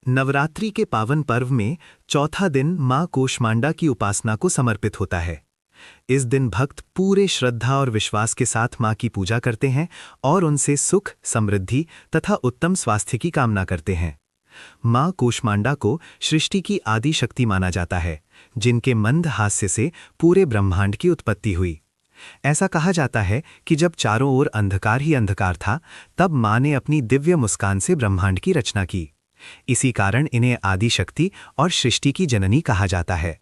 नवरात्रि के पावन पर्व में चौथा दिन मां कूष्मांडा की उपासना को समर्पित होता है। इस दिन भक्त पूरे श्रद्धा और विश्वास के साथ मां की पूजा करते हैं और उनसे सुख, समृद्धि तथा उत्तम स्वास्थ्य की कामना करते हैं। मां कूष्मांडा को सृष्टि की आदि शक्ति माना जाता है, जिनके मंद हास्य से पूरे ब्रह्मांड की उत्पत्ति हुई। ऐसा कहा जाता है कि जब चारों ओर अंधकार ही अंधकार था, तब मां ने अपनी दिव्य मुस्कान से ब्रह्मांड की रचना की। इसी कारण इन्हें आदि शक्ति और सृष्टि की जननी कहा जाता है।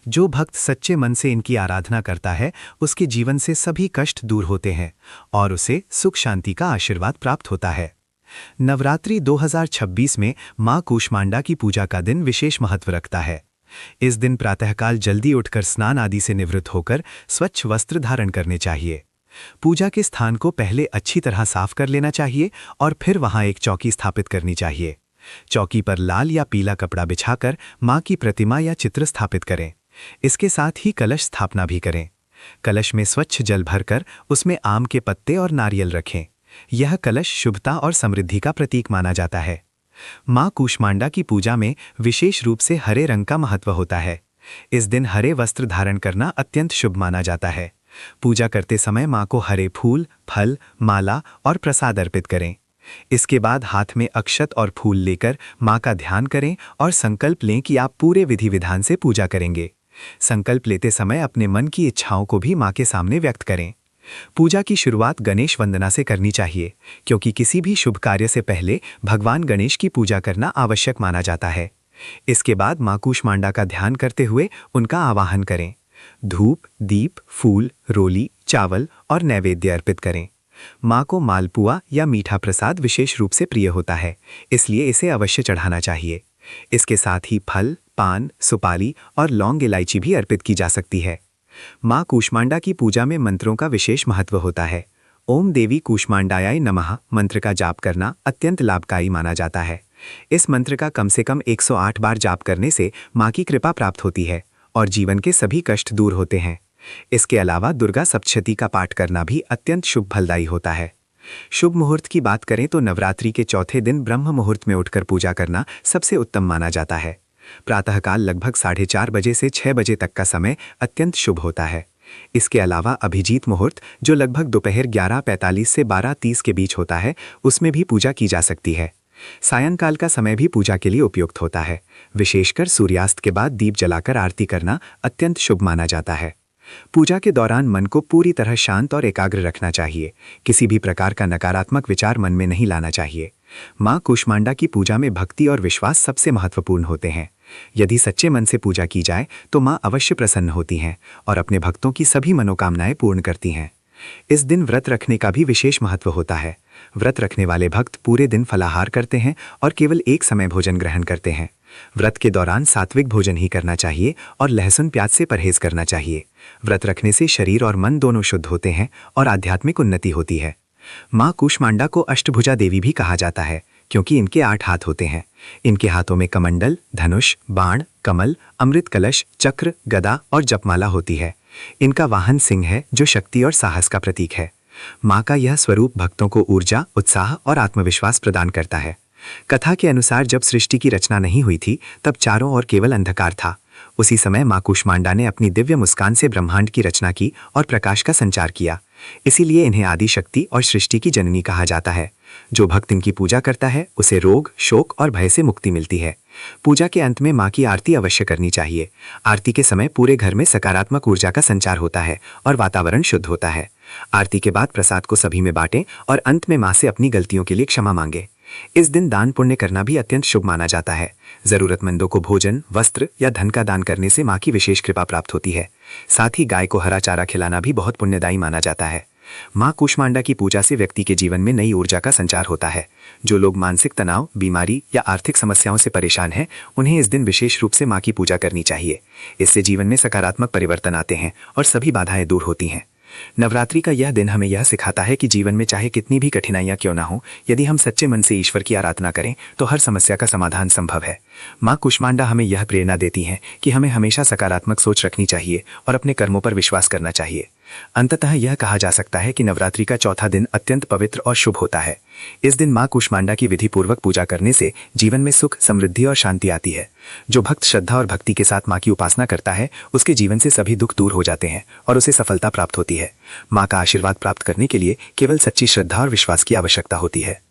जो भक्त सच्चे मन से इनकी आराधना करता है, उसके जीवन से सभी कष्ट दूर होते हैं और उसे सुख शांति का आशीर्वाद प्राप्त होता है। नवरात्रि 2026 में मां कूष्मांडा की पूजा का दिन विशेष महत्व रखता है। इस दिन प्रातःकाल जल्दी उठकर स्नान आदि से निवृत्त होकर स्वच्छ वस्त्र धारण करने चाहिए। पूजा के स्थान को पहले अच्छी तरह साफ कर लेना चाहिए और फिर वहां एक चौकी स्थापित करनी चाहिए। चौकी पर लाल या पीला कपड़ा बिछाकर मां की प्रतिमा या चित्र स्थापित करें। इसके साथ ही कलश स्थापना भी करें। कलश में स्वच्छ जल भरकर उसमें आम के पत्ते और नारियल रखें। यह कलश शुभता और समृद्धि का प्रतीक माना जाता है। मां कूष्मांडा की पूजा में विशेष रूप से हरे रंग का महत्व होता है। इस दिन हरे वस्त्र धारण करना अत्यंत शुभ माना जाता है। पूजा करते समय मां को हरे फूल, फल, माला और प्रसाद अर्पित करें। इसके बाद हाथ में अक्षत और फूल लेकर मां का ध्यान करें और संकल्प लें कि आप पूरे विधि विधान से पूजा करेंगे। संकल्प लेते समय अपने मन की इच्छाओं को भी मां के सामने व्यक्त करें। पूजा की शुरुआत गणेश वंदना से करनी चाहिए, क्योंकि किसी भी शुभ कार्य से पहले भगवान गणेश की पूजा करना आवश्यक माना जाता है। इसके बाद मां कूष्मांडा का ध्यान करते हुए उनका आवाहन करें। धूप, दीप, फूल, रोली, चावल और नैवेद्य अर्पित करें। मां को मालपुआ या मीठा प्रसाद विशेष रूप से प्रिय होता है, इसलिए इसे अवश्य चढ़ाना चाहिए। इसके साथ ही फल, पान, सुपारी और लौंग इलायची भी अर्पित की जा सकती है। मां कूष्मांडा की पूजा में मंत्रों का विशेष महत्व होता है। ओम देवी कूष्मांडायाय नमः मंत्र का जाप करना अत्यंत लाभकारी माना जाता है। इस मंत्र का कम से कम 108 बार जाप करने से मां की कृपा प्राप्त होती है और जीवन के सभी कष्ट दूर होते हैं। इसके अलावा दुर्गा सप्तशती का पाठ करना भी अत्यंत शुभ फलदायी होता है। शुभ मुहूर्त की बात करें तो नवरात्रि के चौथे दिन ब्रह्म मुहूर्त में उठकर पूजा करना सबसे उत्तम माना जाता है। प्रातःकाल लगभग 4:30 बजे से 6 बजे तक का समय अत्यंत शुभ होता है। इसके अलावा अभिजीत मुहूर्त, जो लगभग दोपहर 11:45 से 12:30 के बीच होता है, उसमें भी पूजा की जा सकती है। सायंकाल का समय भी पूजा के लिए उपयुक्त होता है। विशेषकर सूर्यास्त के बाद दीप जलाकर आरती करना अत्यंत शुभ माना जाता है। पूजा के दौरान मन को पूरी तरह शांत और एकाग्र रखना चाहिए। किसी भी प्रकार का नकारात्मक विचार मन में नहीं लाना चाहिए। मां कूष्मांडा की पूजा में भक्ति और विश्वास सबसे महत्वपूर्ण होते हैं। यदि सच्चे मन से पूजा की जाए तो मां अवश्य प्रसन्न होती हैं और अपने भक्तों की सभी मनोकामनाएं पूर्ण करती हैं। इस दिन व्रत रखने का भी विशेष महत्व होता है। व्रत रखने वाले भक्त पूरे दिन फलाहार करते हैं और केवल एक समय भोजन ग्रहण करते हैं। व्रत के दौरान सात्विक भोजन ही करना चाहिए और लहसुन प्याज से परहेज करना चाहिए। व्रत रखने से शरीर और मन दोनों शुद्ध होते हैं और आध्यात्मिक उन्नति होती है। मां कूष्मांडा को अष्टभुजा देवी भी कहा जाता है, क्योंकि इनके 8 हाथ होते हैं। इनके हाथों में कमंडल, धनुष, बाण, कमल, अमृत कलश, चक्र, गदा और जपमाला होती है। इनका वाहन सिंह है, जो शक्ति और साहस का प्रतीक है। मां का यह स्वरूप भक्तों को ऊर्जा, उत्साह और आत्मविश्वास प्रदान करता है। कथा के अनुसार जब सृष्टि की रचना नहीं हुई थी, तब चारों ओर केवल अंधकार था। उसी समय मां कूष्मांडा ने अपनी दिव्य मुस्कान से ब्रह्मांड की रचना की और प्रकाश का संचार किया। इसीलिए इन्हें आदि शक्ति और सृष्टि की जननी कहा जाता है। जो भक्त इनकी पूजा करता है, उसे रोग, शोक और भय से मुक्ति मिलती है। पूजा के अंत में मां की आरती अवश्य करनी चाहिए। आरती के समय पूरे घर में सकारात्मक ऊर्जा का संचार होता है और वातावरण शुद्ध होता है। आरती के बाद प्रसाद को सभी में बांटें और अंत में मां से अपनी गलतियों के लिए क्षमा मांगे। इस दिन दान पुण्य करना भी अत्यंत शुभ माना जाता है। जरूरतमंदों को भोजन, वस्त्र या धन का दान करने से मां की विशेष कृपा प्राप्त होती है। साथ ही गाय को हरा चारा खिलाना भी बहुत पुण्यदायी माना जाता है। मां कूष्मांडा की पूजा से व्यक्ति के जीवन में नई ऊर्जा का संचार होता है। जो लोग मानसिक तनाव, बीमारी या आर्थिक समस्याओं से परेशान हैं, उन्हें इस दिन विशेष रूप से मां की पूजा करनी चाहिए। इससे जीवन में सकारात्मक परिवर्तन आते हैं और सभी बाधाएं दूर होती हैं। नवरात्रि का यह दिन हमें यह सिखाता है कि जीवन में चाहे कितनी भी कठिनाइयां क्यों ना हो, यदि हम सच्चे मन से ईश्वर की आराधना करें तो हर समस्या का समाधान संभव है। मां कूष्मांडा हमें यह प्रेरणा देती हैं कि हमें हमेशा सकारात्मक सोच रखनी चाहिए और अपने कर्मों पर विश्वास करना चाहिए। अंततः यह कहा जा सकता है कि नवरात्रि का चौथा दिन अत्यंत पवित्र और शुभ होता है। इस दिन मां कूष्मांडा की विधि पूर्वक पूजा करने से जीवन में सुख, समृद्धि और शांति आती है। जो भक्त श्रद्धा और भक्ति के साथ मां की उपासना करता है, उसके जीवन से सभी दुख दूर हो जाते हैं और उसे सफलता प्राप्त होती है। मां का आशीर्वाद प्राप्त करने के लिए केवल सच्ची श्रद्धा और विश्वास की आवश्यकता होती है।